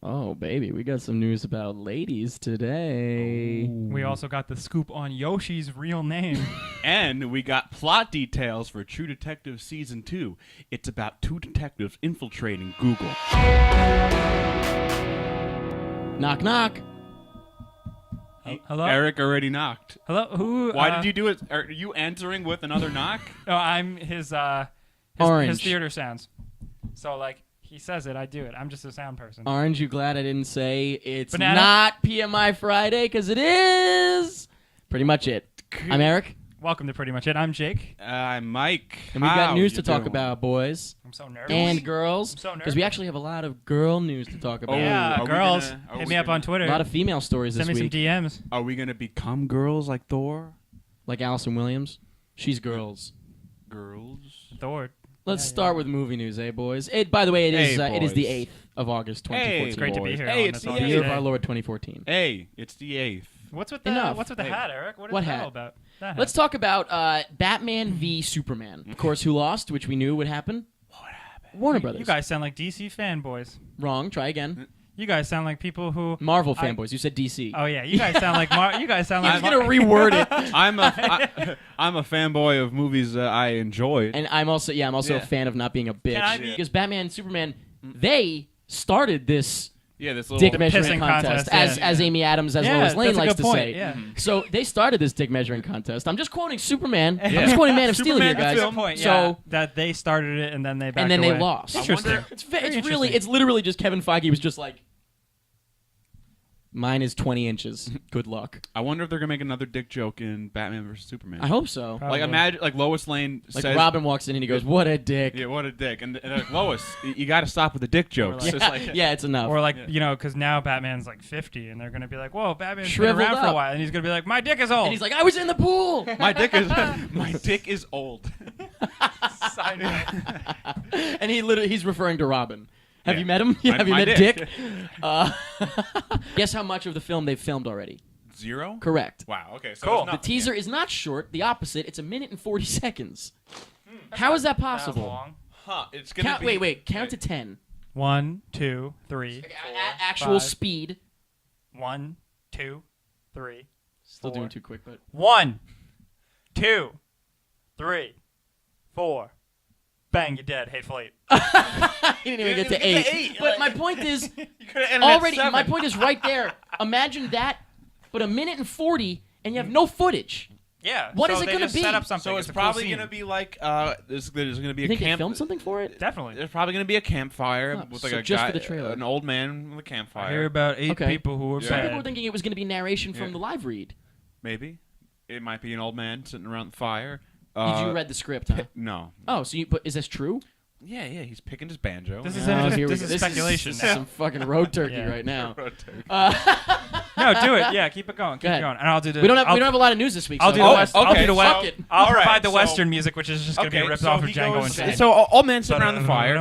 Oh, baby, we got some news about ladies today. We also got the scoop on Yoshi's real name. And we got plot details for True Detective Season 2. It's about two detectives infiltrating Google. Knock, knock. Hello? Eric already knocked. Hello? Who? Why did you do it? Are you answering with another knock? No, I'm his Orange. theater sounds. So, like, he says it, I do it. I'm just a sound person. Orange, you glad I didn't say it's Banana? not PMI Friday? Because it is. Pretty much it. I'm Eric. Welcome to Pretty Much It. I'm Jake. I'm Mike. And we've got How news you to talk doing? about, boys. I'm so nervous. And girls. I'm so nervous. Because we actually have a lot of girl news to talk about. Yeah, are we girls, are hit we me up on gonna- Twitter. A lot of female stories Send this me week. some DMs. Are we going to become girls like Thor? Like Allison Williams. She's girls. Girls? Thor. Let's Yeah, start yeah. with movie news, boys? By the way, Hey, it is the boys. 8th of August, 2014. Hey, It's great to be boys. here Hey, on it's this the all The day. year of our Lord 2014. Hey, it's the 8th. What's with the Enough. What's with the Hey. hat, Eric? What is What that hat? all about? That hat. Let's talk about Batman v Superman. Of course, who lost, which we knew would happen? What happened? Warner Brothers. You guys sound like DC fanboys. Wrong. Try again. You guys sound like people who. Marvel fanboys. You said DC. Oh yeah, you guys sound like you guys sound I like. was going to reword it. I'm a fanboy of movies that I enjoyed. And I'm also a fan of not being a bitch. Can I be- Because Batman and Superman, they started this Yeah, this little dick measuring pissing contest, contest, as Amy Adams, as Yeah, Lois Lane that's a likes good to point, say. yeah. So they started this dick measuring contest. I'm just quoting Superman. I'm just quoting Man of Steel here, Superman, guys. the That's a good point. So Yeah, that they started it and then they backed and then away. they lost. Interesting. I wonder- It's literally just Kevin Feige was just like, mine is 20 inches. Good luck. I wonder if they're gonna make another dick joke in Batman vs Superman. I hope so. Probably. Like imagine, like Lois Lane Like says, Robin walks in and he goes, "What a dick." "Yeah, what a dick," and they're like, Lois, you got to stop with the dick jokes. like- It's like, Yeah, it's enough. Or like Yeah. because now Batman's like 50 and they're gonna be like, "Whoa, Batman's Shriveled been around for a up. while," and he's gonna be like, "My dick is old." and he's like, "I was in the pool." my dick is old. Side note. And he's referring to Robin. Have Yeah. you met him? My- Have you my met dick. Dick? Guess how much of the film they've filmed already? 0? Correct. Wow. Okay. So Cool. there's The nothing teaser yet. is not short. The opposite. It's 1 minute and 40 seconds. How is that That was possible? long. Huh? It's gonna be. Wait. Count to 10. 1, 2, 3. At 4, actual 5. speed. 1, 2, 3. Still 4. doing too quick, but 1, 2, 3, 4. Bang, you're dead. Hateful Eight. he didn't even get to 8. But my point is, You could have ended at already, 7. my point is right there. Imagine that, but 1 minute and 40, and you have no footage. Yeah. What so is it they gonna just be? Set up something. So it's a cool probably scene. gonna be like there's gonna be You a think they camp. filmed something for it? Definitely. There's probably gonna be a campfire Oh, with like so a just guy, for the trailer. an old man with a campfire. I hear about 8 Okay. people who were Yeah. Some bad. people were thinking it was going to be narration from Yeah. the live read. Maybe it might be an old man sitting around the fire. Did you read the script, huh? No. Oh, but is this true? Yeah, he's picking his banjo. This is Oh, in- here we this go. is This speculation This now. is some fucking road turkey Yeah. right now. No, do it. Yeah, keep it going. Keep Go ahead. it going. And I'll do the. We don't have I'll, a lot of news this week. I'll so do go the ahead. West. I'll do the so- West. Fuck it. I'll All right, provide the so- Western music, which is just gonna be ripped so off of he Django goes- Unchained. So old man sitting around the fire.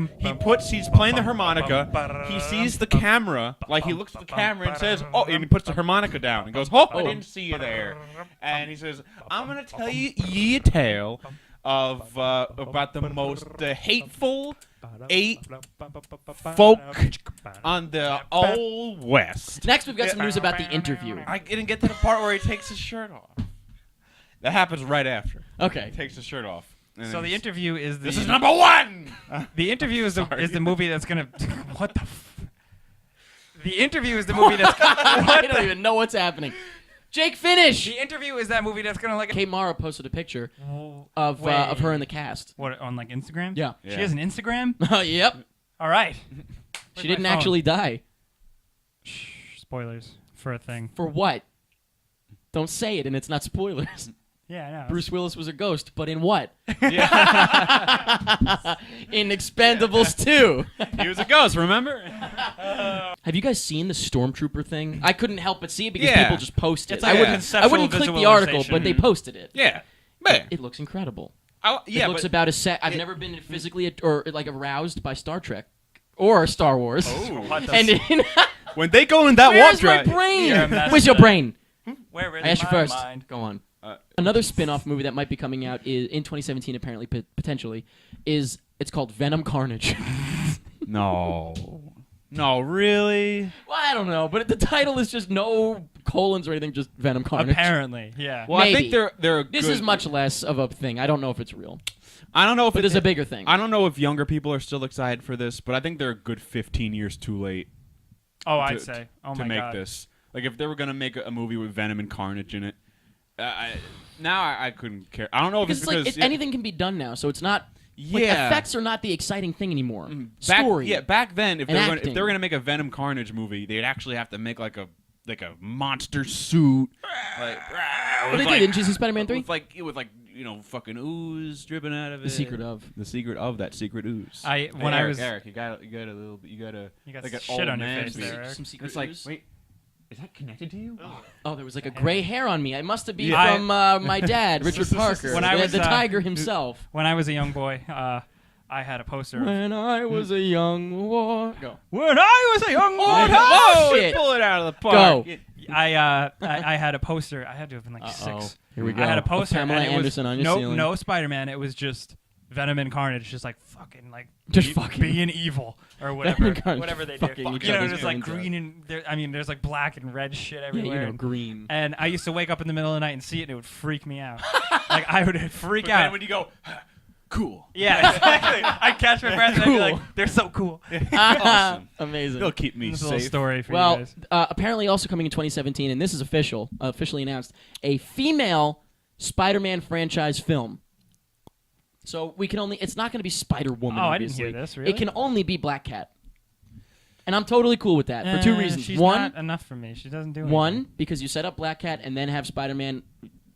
He's playing the harmonica. He sees the camera, like he looks at the camera and says, "Oh," and he puts the harmonica down and goes, "Oh, I didn't see you there." And he says, "I'm gonna tell you a tale of about the most hateful 8 folk on the old West." Next, we've got some news about the interview. I didn't get to the part where he takes his shirt off. That happens right after. Okay. He takes his shirt off. And So then the he's- interview is the. This is number 1. The interview is Sorry. the movie that's gonna. What the. The interview is the movie that's. I don't even know what's happening. Jake, finish! The interview is that movie that's gonna like. Kate Mara posted a picture of Wait. her in the cast. What on like Instagram? Yeah. She Yeah. has an Instagram. Yep. All right. She didn't actually die. Shh, spoilers for a thing. For what? Don't say it, and it's not spoilers. Yeah, I know. Bruce Willis was a ghost, but in what? Yeah. In Expendables 2. He was a ghost, remember? Have you guys seen the Stormtrooper thing? I couldn't help but see it because Yeah. people just post it. It's like I a wouldn't, conceptual I wouldn't click the article, visualization. but they posted it. Yeah. Man. It looks incredible. Yeah, It looks but about as set. I've never been physically or like aroused by Star Trek or Star Wars. What the And when they go in that warp where's my drive, brain? You're a mess Where's your today. brain? Where is I asked you my first. mind? Go on. Another spin-off movie that might be coming out is in 2017, apparently, potentially, it's called Venom Carnage. no. No, really? Well, I don't know, but the title is just no colons or anything, just Venom Carnage. Apparently, yeah. Well, I Maybe. think they're This good. is much less of a thing. I don't know if it's real, I don't know if but it's there's a bigger thing. I don't know if younger people are still excited for this, but I think they're a good 15 years too late. Oh, I'd say. Oh to my make god. this. Like if they were gonna make a movie with Venom and Carnage in it, I couldn't care. I don't know if because it's it's because like anything can be done now, so it's not. Like, Yeah. effects are not the exciting thing anymore. back, Story. Yeah, back then, if and they were gonna make a Venom Carnage movie, they'd actually have to make like a monster suit. Like, Well, they did. Didn't you see Spider-Man 3? With fucking ooze dripping out of it. The secret of. The secret of that secret ooze. Eric, Eric, you got a little bit. You got like an shit old on your man face there, Eric. Some secret It's like, ooze. wait, is that connected to you? Oh, there was like a gray hair on me. It must have been Yeah. from my dad, Richard Parker, When I was, the tiger himself. When I was a young boy, I had a poster. When I was a young boy. Go. When I was a young boy. Oh, shit. Pull it out of the park. Go. I had a poster. I had to have been like Uh-oh. 6. Here we go. I had a poster. Pamela and it was Anderson on your ceiling. No Spider-Man. It was just Venom and Carnage, just like fucking like Just fucking. being evil or Venom whatever, and Carnage whatever they fucking do. each You know, other's there's like brains out. green and there's like black and red shit Yeah, everywhere. green. And I used to wake up in the middle of the night and see it, and it would freak me out. Like I would freak out. Then when you go, cool. Yeah, exactly. I'd catch my breath and I'd be like, "They're so cool." Awesome. Amazing. They'll keep me This is a little safe. story for you Well, guys. apparently also coming in 2017, and this is officially announced, a female Spider-Man franchise film. So we can only, it's not going to be Spider-Woman, Oh, I didn't obviously. hear this, really? It can only be Black Cat. And I'm totally cool with that for two reasons. She's One, not enough for me. She doesn't do anything. One, because you set up Black Cat and then have Spider-Man,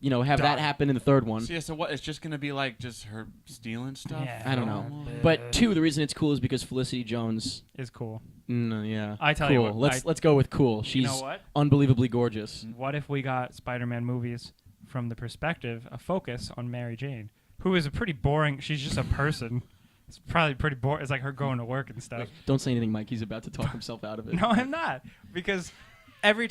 have that Done. happen in the third one. So what? It's just gonna be like just her stealing stuff. Yeah. I don't know. But two, the reason it's cool is because Felicity Jones. Is cool. Yeah. I tell cool. you what, Let's go with cool. She's You know what? unbelievably gorgeous. What if we got Spider-Man movies from the perspective, a focus on Mary Jane, who is a pretty boring. She's just a person. It's probably pretty boring. It's like her going to work and stuff. Don't say anything, Mike. He's about to talk himself out of it. No, I'm not, because every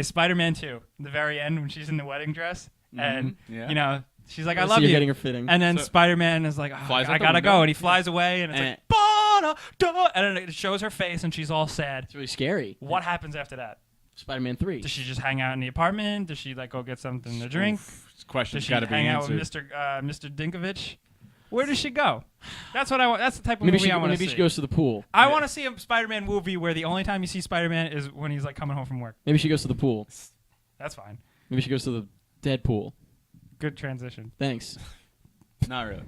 Spider-Man 2, the very end when she's in the wedding dress, and Yeah. she's like, Oh, "I so love you're you," getting her fitting. and then So- Spider-Man is like, oh, Flies out "I the gotta window. go," and he flies away, and it's Eh. like, "Ba-da-da," and then it shows her face, and she's all sad. It's really scary. What happens after that? Spider-Man 3. Does she just hang out in the apartment? Does she like go get something to drink? This question's Does she got to be hang out answered. with Mr. Dinkovich? Where does she go? That's what I want. That's the type of Maybe movie I want to see. maybe she goes to the pool. I want to see a Spider-Man movie where the only time you see Spider-Man is when he's like coming home from work. Maybe she goes to the pool. That's fine. Maybe she goes to the dead pool. Good transition. Thanks. Not really.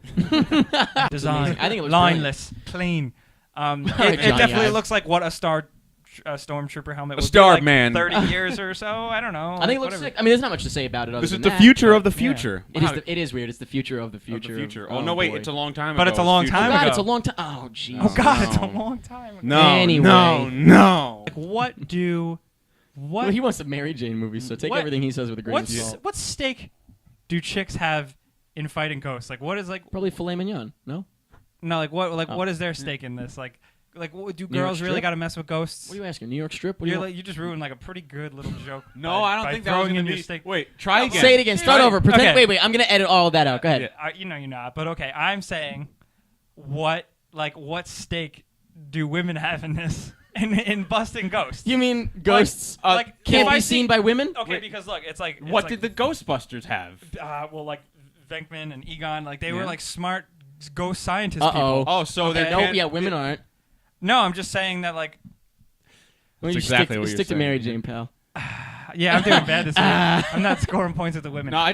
Design. I think it looks lineless, clean. It right, Johnny definitely Ive. looks like what a stormtrooper helmet A would star be like man. 30 years or so. I don't know. I think it looks whatever. sick. I mean, there's not much to say about it other This is than the that, future but of the future. It is weird. It's the future of the Of future. the future. of- Oh no, wait! boy. It's a long time ago. But it's a long future. time Oh, God, ago. it's a long time. Oh, jeez. Oh God, it's a No. long time ago. No. Anyway. No. Like, what do? What? Well, he wants a Mary Jane movie, so take What- everything he says with a grain of What's salt. what stake do chicks have in fighting ghosts? Like, what is like? Probably filet mignon. No. No, like what? Like Oh. what is their stake in this? Like what, do New York girls really Strip? got to mess with ghosts? What are you asking? New York Strip? What do you You just ruined like a pretty good little joke. No, by- I don't by think that was throwing gonna in your be. stake. Wait, try again. Say it again. Start Right. over. Pretend. Okay. Wait. I'm gonna edit all of that out. Go ahead. You know you're not, but okay. I'm saying, what stake do women have in this in busting ghosts? You mean ghosts like can't if be I seen see- by women? Okay, Wait. because look, it's like What did the Ghostbusters have? well, like Venkman and Egon, like they were Yeah. like smart ghost scientist Uh-oh. people. Oh, so Okay. they No. can't- Yeah, women aren't. No, I'm just saying that like Well, you exactly stick, what you're stick to saying. Mary Jane, pal. yeah, I'm doing bad this week. I'm not scoring points at the women. No, I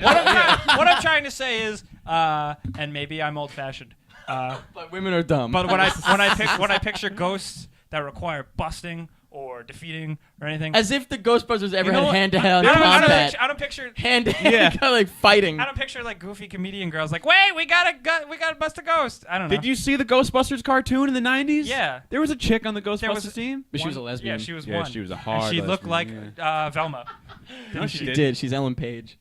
What I'm trying to say is, and maybe I'm old-fashioned, But women are dumb. but when I picture ghosts that require busting or defeating or anything, As if the Ghostbusters ever You know had what? hand-to-hand I combat. don't picture. Hand-to-hand, kind of like fighting. I don't picture like goofy comedian girls like, wait, we gotta bust a ghost. I don't know. Did you see the Ghostbusters cartoon in the 90s? Yeah. There was a chick on the Ghostbusters was- team? But she was a One- lesbian. Yeah, she was Yeah, one. she was a And hard she looked like lesbian, Velma. No, She did. She's Ellen Page.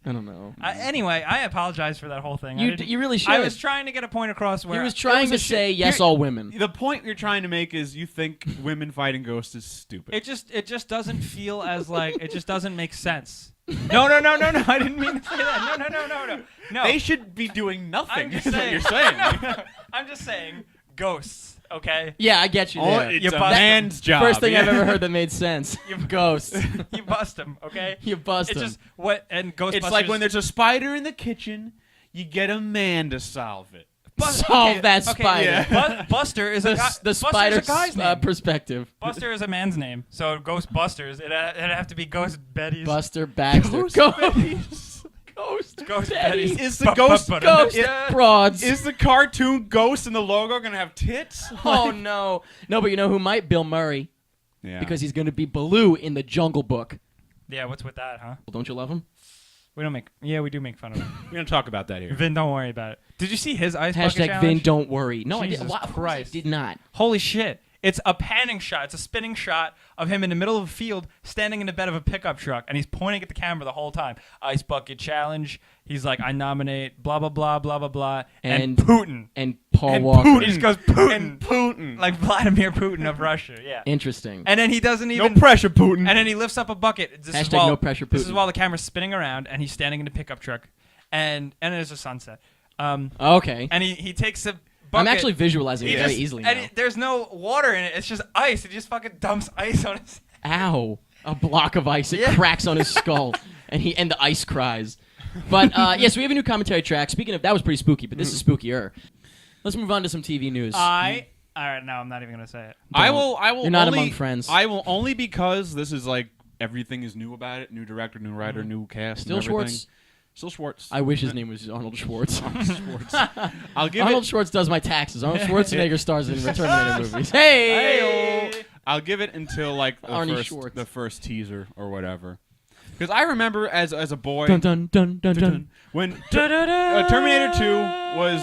I don't know. Anyway, I apologize for that whole thing. You really should. I was trying to get a point across where He was trying to say yes, all women. The point you're trying to make is you think women fighting ghosts is stupid. it just doesn't feel as like it just doesn't make sense. No. I didn't mean to say that. No. They should be doing nothing. I'm just is what saying. you're saying. No. I'm just saying ghosts. Okay. Yeah, I get you Oh, there. it's You a bust man's job. First thing I've yeah. ever heard that made sense. Ghost. You bust him. Okay. You bust It's him. just what and Ghostbusters. It's like when there's a spider in the kitchen, you get a man to solve it. Solve that spider. Yeah. Buster is The, a guy. the Buster's spider's a guy's name. perspective. Buster is a man's name, so Ghostbusters. It'd have to be Ghost Betty's. Buster Baxter. Ghost Ghost Betty. Betty. Is the ghost Ghost broads. Is the cartoon Ghost and the logo gonna have tits? Oh no. No, but you know who might? Bill Murray. Yeah. Because he's going to be Baloo in the Jungle Book. Yeah, what's with that, huh? Don't you love him? We don't make. Yeah, we do make fun of him. we're gonna talk about that here. Vin, don't worry about it. Did you see his ice bucket Hashtag challenge? Vin, don't worry. No, Jesus I did. Of course Christ. I did not. Holy shit. It's a panning shot. It's a spinning shot of him in the middle of a field standing in the bed of a pickup truck, and he's pointing at the camera the whole time. Ice bucket challenge. He's like, I nominate blah, blah, blah, blah, blah, blah. And Putin. And Paul And Walker. Putin. He just goes, Putin. And Putin. Like Vladimir Putin of Russia. Yeah. Interesting. And then he doesn't No even... pressure, Putin. And then he lifts up a bucket. This is Hashtag while, no pressure This is Putin. while the camera's spinning around, and he's standing in the pickup truck. And there's a sunset. Okay. And he takes a bucket. I'm actually visualizing He it very just- easily and now. there's no water in it. It's just ice. He just fucking dumps ice on his... Ow. A block of ice. It Yeah. cracks on his skull. And the ice cries. But, yes, we have a new commentary track. Speaking of, that was pretty spooky, but this is spookier. Let's move on to some TV news. All right, no, I'm not even going to say it. I will. You're not only, among friends. I will only because this is like everything is new about it. New director, new writer, new cast. Still and everything. Schwartz. Still Schwartz. I wish his name was Arnold Schwartz. Schwartz. I'll give Arnold it. Schwartz does my taxes. Arnold Schwarzenegger stars in Terminator movies. Hey! I'll give it until like Arnie Schwartz. the first teaser or whatever. Because I remember as a boy Dun dun dun dun dun. when Terminator 2 was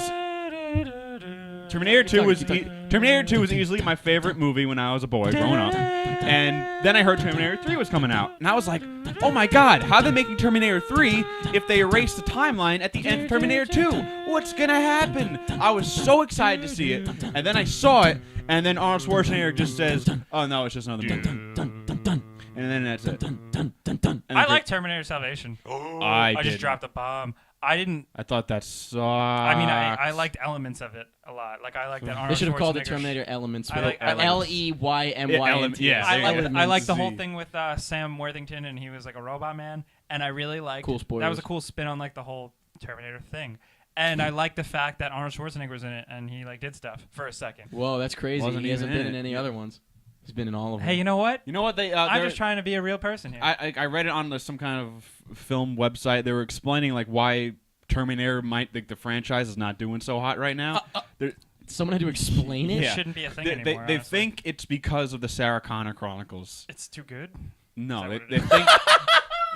Terminator 2 was easily my favorite movie when I was a boy growing up. And then I heard Terminator 3 was coming out. And I was like, oh my god, how are they making Terminator 3 if they erase the timeline at the end of Terminator 2? What's going to happen? I was so excited to see it. And then I saw it, and then Arnold Schwarzenegger just says, oh no, it's just another movie. Dun dun dun dun. And then that's it. Dun dun dun dun. And I then like Terminator Salvation. I just didn't. dropped a bomb. I didn't. I thought that sucked. I mean, I liked elements of it a lot. Like I like that Arnold They should have called it Schwarzenegger Terminator Elements. I like- I like- L-E-Y-M-Y-N-T. Yeah, I there you like, go. I like the whole Z. thing with Sam Worthington, and he was like a robot man, and I really liked. Cool spoilers. That was a cool spin on like the whole Terminator thing, and I like the fact that Arnold Schwarzenegger was in it, and he like did stuff for a second. Whoa, that's crazy. Wasn't He hasn't even been in in it. any other ones. He's been in all of them. Hey, you know what? You know what? They I'm they're- just trying to be a real person here. I read it on some kind of film website. They were explaining like why Terminator might think the franchise is not doing so hot right now. They're- Someone had to explain it? It yeah. shouldn't be a thing they, anymore. they honestly. think it's because of the Sarah Connor Chronicles. it's too good. No, Is they, that they what think.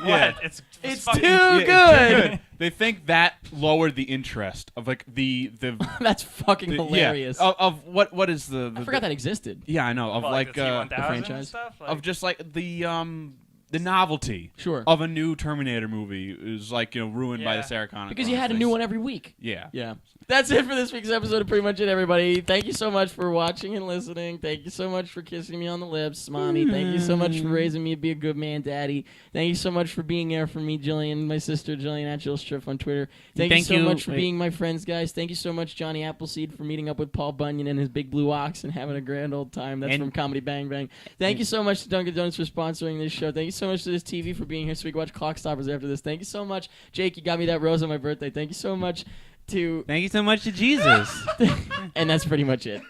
Yeah. What? It's fucking- too Yeah, it's good. too They think that lowered the interest of like the That's fucking the- hilarious. Yeah, of what is the I forgot that existed. Yeah, I know of Well, like the T-1000 and franchise? stuff? of just like the novelty Sure. of a new Terminator movie is like ruined by Yeah. the Sarah Connor Because you had a Chronicles. new one every week. Yeah. Yeah. That's it for this week's episode of Pretty Much It, everybody. Thank you so much for watching and listening. Thank you so much for kissing me on the lips, Mommy. Thank you so much for raising me to be a good man, Daddy. Thank you so much for being there for me, Jillian, my sister, Jillian at Jill Striff on Twitter. Thank you so much for being my friends, guys. Thank you so much, Johnny Appleseed, for meeting up with Paul Bunyan and his big blue ox and having a grand old time. That's from Comedy Bang Bang. Thank you so much to Dunkin' Donuts for sponsoring this show. Thank you so much to this TV for being here so we can watch Clock Stoppers after this. Thank you so much, Jake. You got me that rose on my birthday. Thank you so much to... Thank you so much to Jesus. And that's pretty much it.